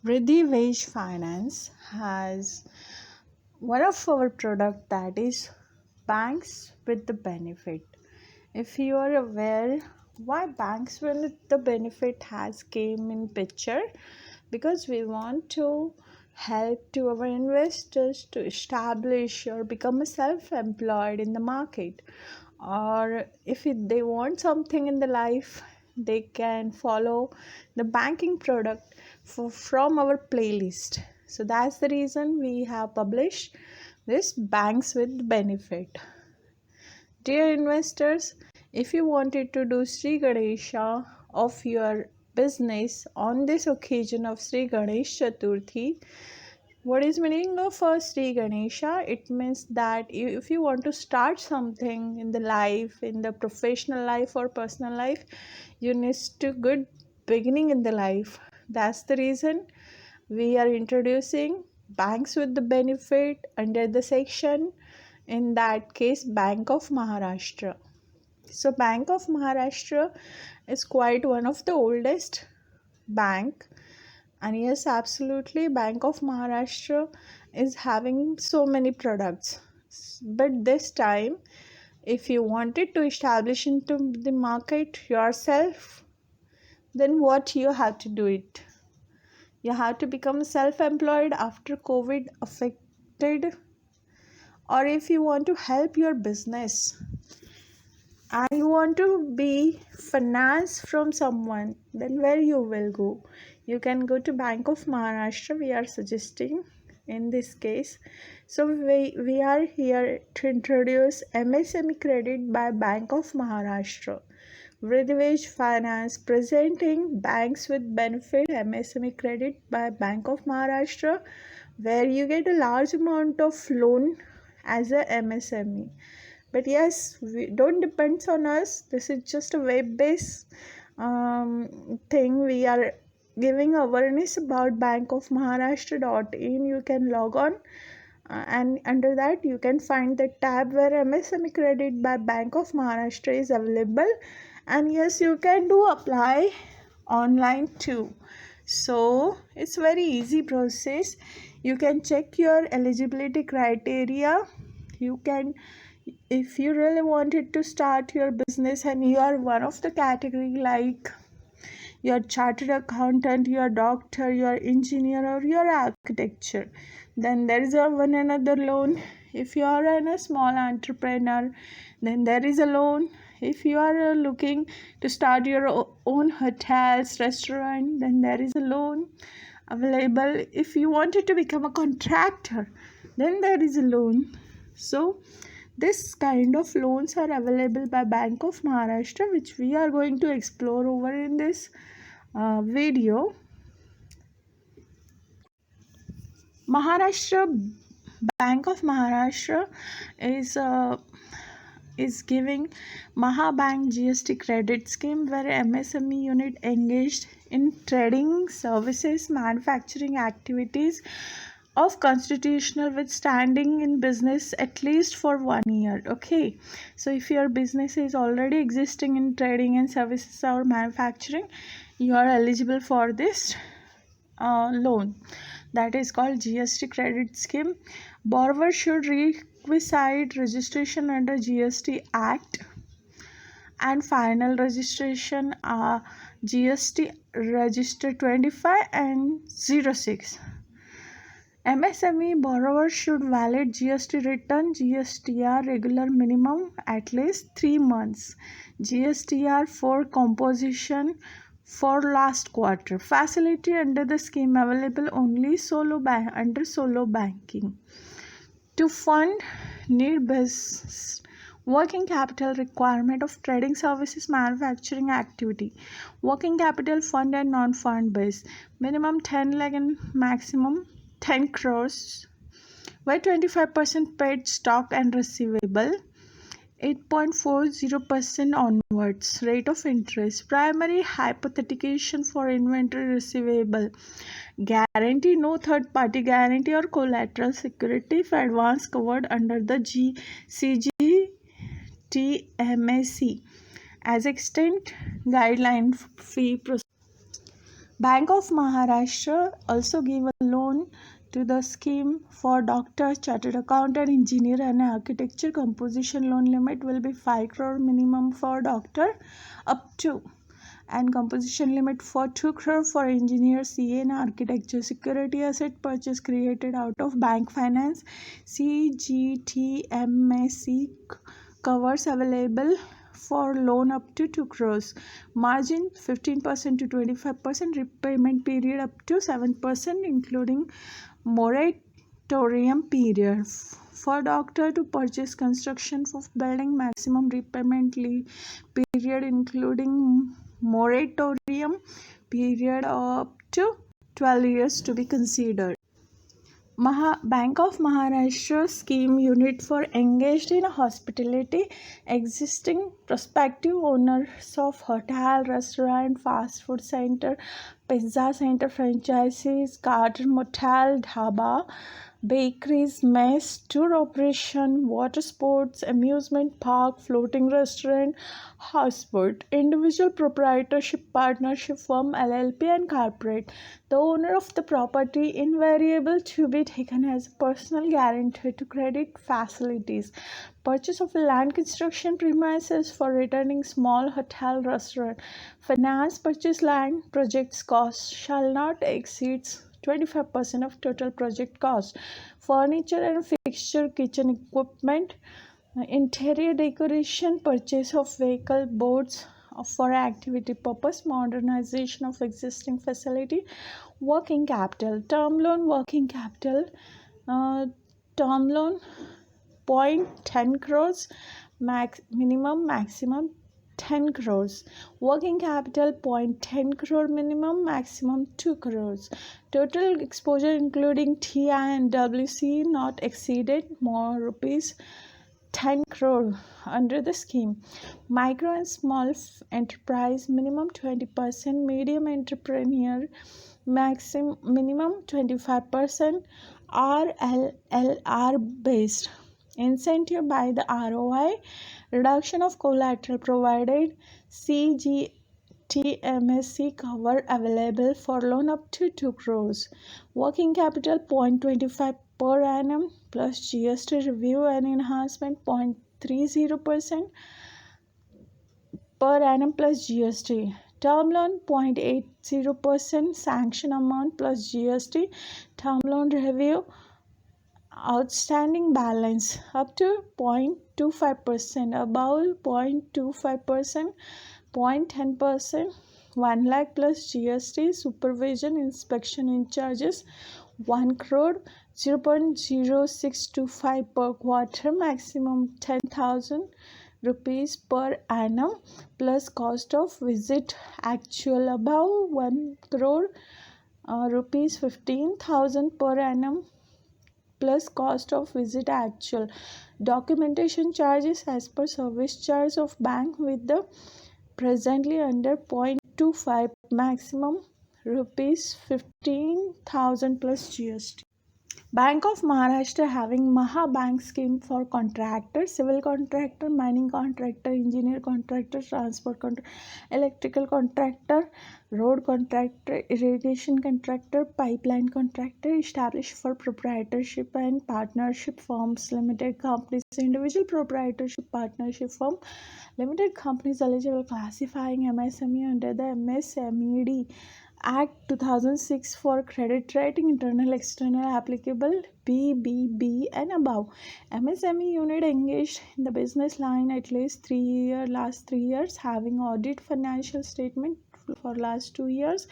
Vridhi Wage Finance has one of our product that is banks with the benefit. If you are aware why banks with the benefit has came in picture, because we want to help to our investors to establish or become a self-employed in the market, or if they want something in the life, they can follow the banking product from our playlist. So that's the reason we have published this banks with benefit. Dear investors, if you wanted to do Sri Ganesha of your business on this occasion of Sri Ganesh Chaturthi, what is meaning of Sri Ganesha? It means that if you want to start something in the life, in the professional life or personal life, you need to good beginning in the life. That's the reason we are introducing banks with the benefit under the section, in that case Bank of Maharashtra. So Bank of Maharashtra is quite one of the oldest bank, and yes, absolutely, Bank of Maharashtra is having so many products. But this time, if you wanted to establish into the market yourself, then what you have to do it? You have to become self-employed after COVID affected, or if you want to help your business and you want to be financed from someone, then where you will go? You can go to Bank of Maharashtra, we are suggesting in this case. So we are here to introduce MSME credit by Bank of Maharashtra. Vridhi Wage Finance presenting banks with benefit MSME credit by Bank of Maharashtra, where you get a large amount of loan as a MSME. But yes, we don't depends on us. This is just a web-based thing. We are giving awareness about bankofmaharashtra.in. You can log on, and under that you can find the tab where MSME credit by Bank of Maharashtra is available. And yes, you can do apply online too. So it's very easy process. You can check your eligibility criteria. You can, if you really wanted to start your business and you are one of the category like your chartered accountant, your doctor, your engineer, or your architecture, then there is a one another loan. If you are a small entrepreneur, then there is a loan. If you are looking to start your own hotels, restaurant, then there is a loan available. If you wanted to become a contractor, then there is a loan. So this kind of loans are available by Bank of Maharashtra, which we are going to explore over in this video. Bank of Maharashtra is giving Mahabank GST credit scheme, where MSME unit engaged in trading services, manufacturing activities of constitutional with standing in business at least for 1 year. Okay, so if your business is already existing in trading and services or manufacturing, you are eligible for this loan, that is called GST credit scheme. Borrower should requisite registration under GST Act and final registration GST Register 25 and 06. MSME borrower should valid GST return, GSTR regular minimum at least 3 months, GSTR for composition for last quarter. Facility under the scheme available only under solo banking. To fund need based working capital requirement of trading services manufacturing activity. Working capital fund and non-fund based. Minimum 10 lakh and maximum 10 crores. Where 25% paid stock and receivable. 8.40% onwards. Rate of interest. Primary hypothecation for inventory receivable. Guarantee, no third party guarantee or collateral security if advance covered under the CGTMAC as extent guideline fee process. Bank of Maharashtra also give a loan to the scheme for doctor, chartered accountant, engineer and architecture. Composition loan limit will be 5 crore minimum for doctor up to, and composition limit for 2 crore for engineer, CA and architecture. Security asset purchase created out of bank finance. CGTMSC covers available for loan up to 2 crores. Margin 15% to 25%. Repayment period up to 7% including moratorium period. For doctor to purchase construction of building, maximum repayment period including moratorium period up to 12 years to be considered. Bank of Maharashtra scheme unit for engaged in hospitality. Existing prospective owners of hotel, restaurant, fast food center, pizza center franchises, garden, motel, dhaba, bakeries, mess, tour operation, water sports, amusement park, floating restaurant, houseboat, individual proprietorship, partnership firm, LLP and corporate. The owner of the property invariable to be taken as a personal guarantor to credit facilities. Purchase of land, construction premises for returning small hotel, restaurant. Finance purchase land project's cost shall not exceed 25% of total project cost. Furniture and fixture, kitchen equipment, interior decoration, purchase of vehicle, boards for activity purpose, modernization of existing facility. Working capital, term loan, working capital, term loan 0.10 crores, maximum 10 crores. Working capital 0.10 crore minimum, maximum 2 crores. Total exposure including TI and WC not exceeded more rupees 10 crore under the scheme. Micro and small enterprise minimum 20%, medium entrepreneur minimum 25%, RLLR based. Incentive by the ROI, reduction of collateral provided. CGTMSC cover available for loan up to 2 crores. Working capital 0.25 per annum plus GST review and enhancement 0.30% per annum plus GST. Term loan 0.80%, sanction amount plus GST. Term loan review, outstanding balance up to 0.25%, above 0.25%, 0.10%, 1 lakh plus GST. Supervision inspection in charges 1 crore, 0.0625 per quarter, maximum 10,000 rupees per annum plus cost of visit actual above 1 crore, rupees 15,000 per annum plus cost of visit actual. Documentation charges as per service charge of bank with the presently under 0.25, maximum rupees 15,000 plus GST. Bank of Maharashtra having Maha Bank scheme for contractor, civil contractor, mining contractor, engineer contractor, transport contractor, electrical contractor, road contractor, irrigation contractor, pipeline contractor, established for proprietorship and partnership firms, limited companies, individual proprietorship partnership firm, limited companies eligible classifying MSME under the MSMED Act 2006 for credit rating, internal, external, applicable BBB and above. MSME unit engaged in the business line at least last 3 years, having audit financial statement for last 2 years,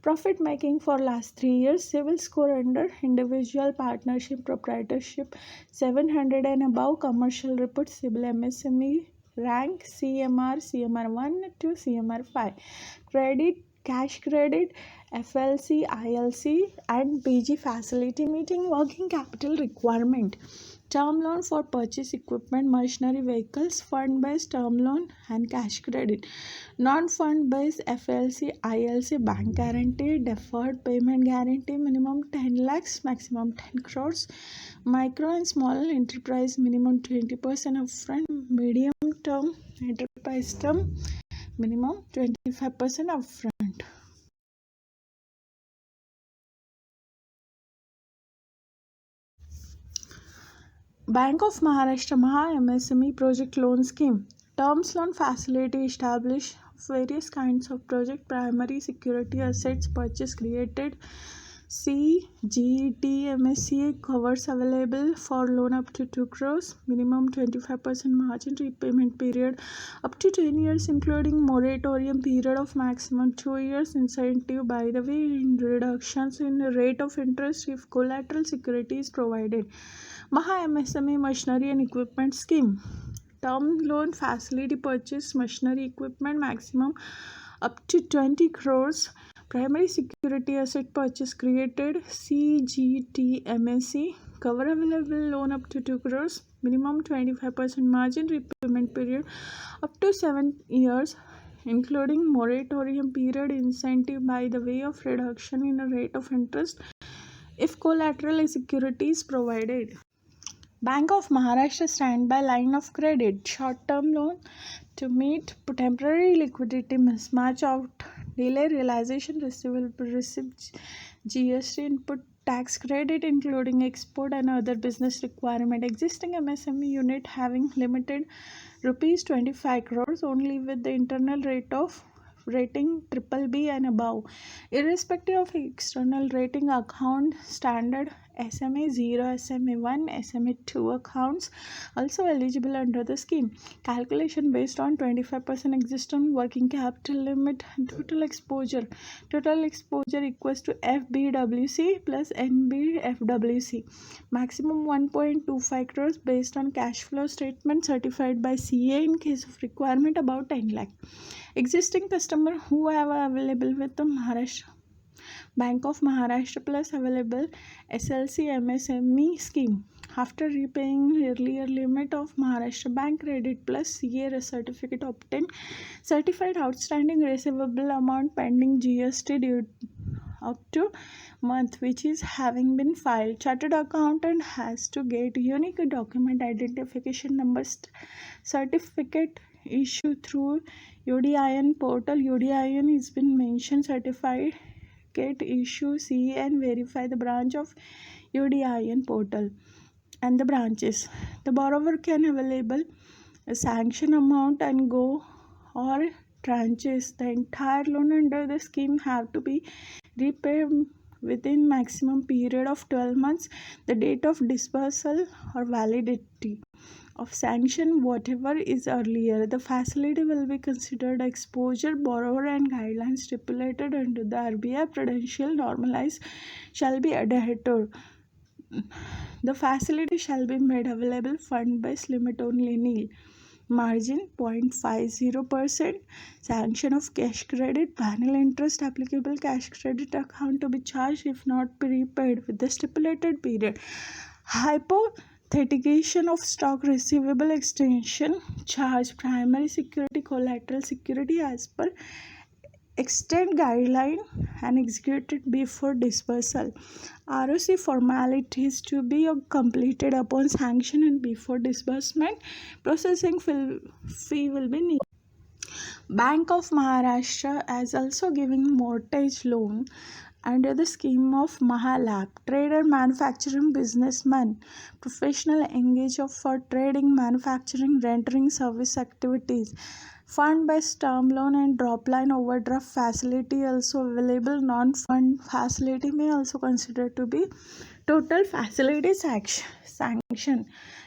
profit making for last 3 years, civil score under individual, partnership, proprietorship 700 and above, commercial report, civil MSME rank CMR 1 to CMR 5, credit, cash credit, FLC, ILC and BG facility meeting working capital requirement. Term loan for purchase equipment, machinery, vehicles, fund based term loan and cash credit. Non-fund based FLC, ILC, bank guarantee, deferred payment guarantee, minimum 10 lakhs, maximum 10 crores. Micro and small enterprise minimum 20% upfront, medium term enterprise term minimum 25% upfront. Bank of Maharashtra Maha MSME Project Loan Scheme. Terms loan facility establish various kinds of project primary security assets purchase created. CGTMSCA covers available for loan up to 2 crores, minimum 25% margin, repayment period up to 10 years, including moratorium period of maximum 2 years, incentive by the way in reductions in the rate of interest if collateral security is provided. Maha MSME Machinery and Equipment Scheme. Term loan facility purchase machinery equipment maximum up to 20 crores. Primary security asset purchase created. CGTMSC cover available loan up to 2 crores, minimum 25% margin, repayment period up to 7 years, including moratorium period, incentive by the way of reduction in the rate of interest if collateral security is provided. Bank of Maharashtra Standby Line of Credit, short-term loan to meet temporary liquidity mismatch out, delay realization, receive GST input tax credit including export and other business requirement. Existing MSME unit having limited rupees 25 crores only with the internal rate of rating BBB and above, irrespective of external rating account standard SMA 0, SMA 1, SMA 2 accounts also eligible under the scheme. Calculation based on 25% existing working capital limit and total exposure. Total exposure equals to FBWC plus NBFWC. Maximum 1.25 crores based on cash flow statement certified by CA in case of requirement about 10 lakh. Existing customer who have available with the Maharashtra Bank of Maharashtra plus available SLC MSME scheme. After repaying earlier limit of Maharashtra Bank credit plus CA certificate obtained, certified outstanding receivable amount pending GST due up to month which is having been filed. Chartered accountant has to get unique document identification numbers certificate issued through UDIN portal. UDIN has been mentioned certified get issue see and verify the branch of UDIN portal and the branches. The borrower can available a sanction amount and go or tranches. The entire loan under the scheme have to be repaid within maximum period of 12 months, the date of dispersal or validity of sanction whatever is earlier. The facility will be considered exposure borrower and guidelines stipulated under the RBI prudential normalized shall be adhered to. The facility shall be made available fund based limit only nil. Margin 0.50%. Sanction of cash credit. Panel interest applicable cash credit account to be charged if not prepaid with the stipulated period. Hypothecation of stock receivable extension charge primary security collateral security as per extent guideline and executed before dispersal. ROC formalities to be completed upon sanction and before disbursement. Processing fee will be needed. Bank of Maharashtra is also giving mortgage loan under the scheme of Mahalab. Trader, manufacturing businessman, professional engaged for trading, manufacturing, rendering service activities. Fund-based term loan and drop line overdraft facility also available. Non-fund facility may also consider to be total facility sanction.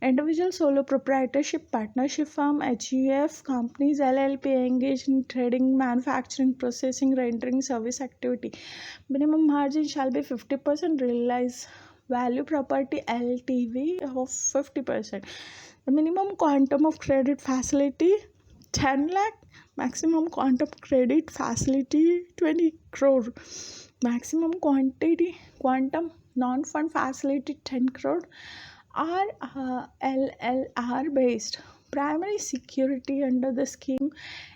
Individual solo proprietorship, partnership firm, HUF companies, LLP engaged in trading, manufacturing, processing, rendering service activity. Minimum margin shall be 50%. Realize value property LTV of 50%. The minimum quantum of credit facility 10 lakh. Maximum quantum credit facility 20 crore. Maximum quantum non-fund facility 10 crore. RLLR based. Primary security under the scheme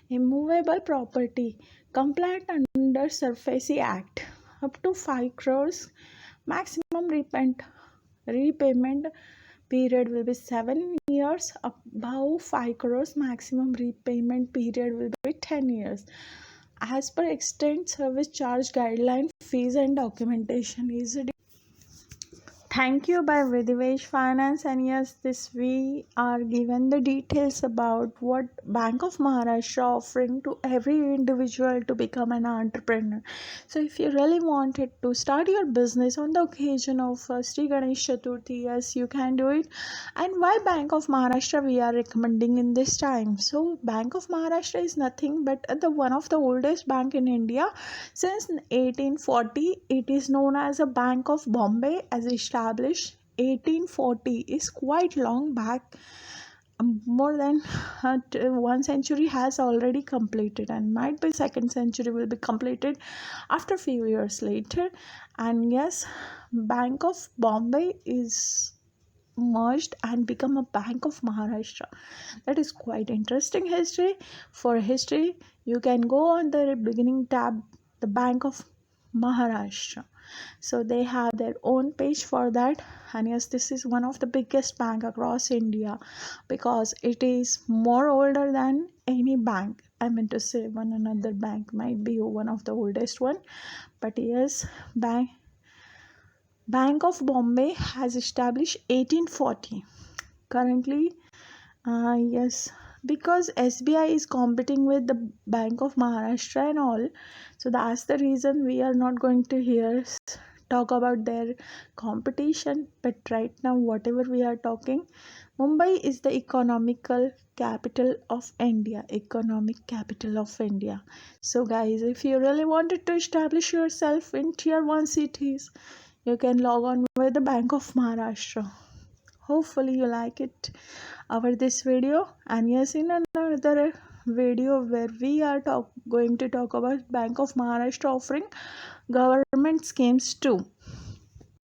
immovable property compliant under SURFACE Act up to 5 crores. Maximum repayment period will be 7 years. Above 5 crores maximum repayment period will be 10 years. As per extent service charge guideline, fees and documentation is Thank you by Vridhi Finance, and yes, this we are given the details about what Bank of Maharashtra offering to every individual to become an entrepreneur. So if you really wanted to start your business on the occasion of Sri Ganesh Chaturthi, yes, you can do it. And why Bank of Maharashtra we are recommending in this time? So Bank of Maharashtra is nothing but the one of the oldest bank in India since 1840. It is known as a Bank of Bombay, as established 1840 is quite long back. More than 1 century has already completed, and might be second century will be completed after few years later. And yes, Bank of Bombay is merged and become a Bank of Maharashtra. That is quite interesting history. For history, you can go on the beginning tab, the Bank of Maharashtra. So they have their own page for that. And yes, this is one of the biggest bank across India because it is more older than any bank. I mean to say one another bank might be one of the oldest one, but yes, Bank of Bombay has established 1840. Currently, yes, because SBI is competing with the Bank of Maharashtra and all, so that's the reason we are not going to hear talk about their competition. But right now, whatever we are talking, Mumbai is the economical capital of India. Economic capital of India. So, guys, if you really wanted to establish yourself in tier one cities, you can log on with the Bank of Maharashtra. Hopefully you like it our this video. And yes, in another video where we are going to talk about Bank of Maharashtra offering government schemes too.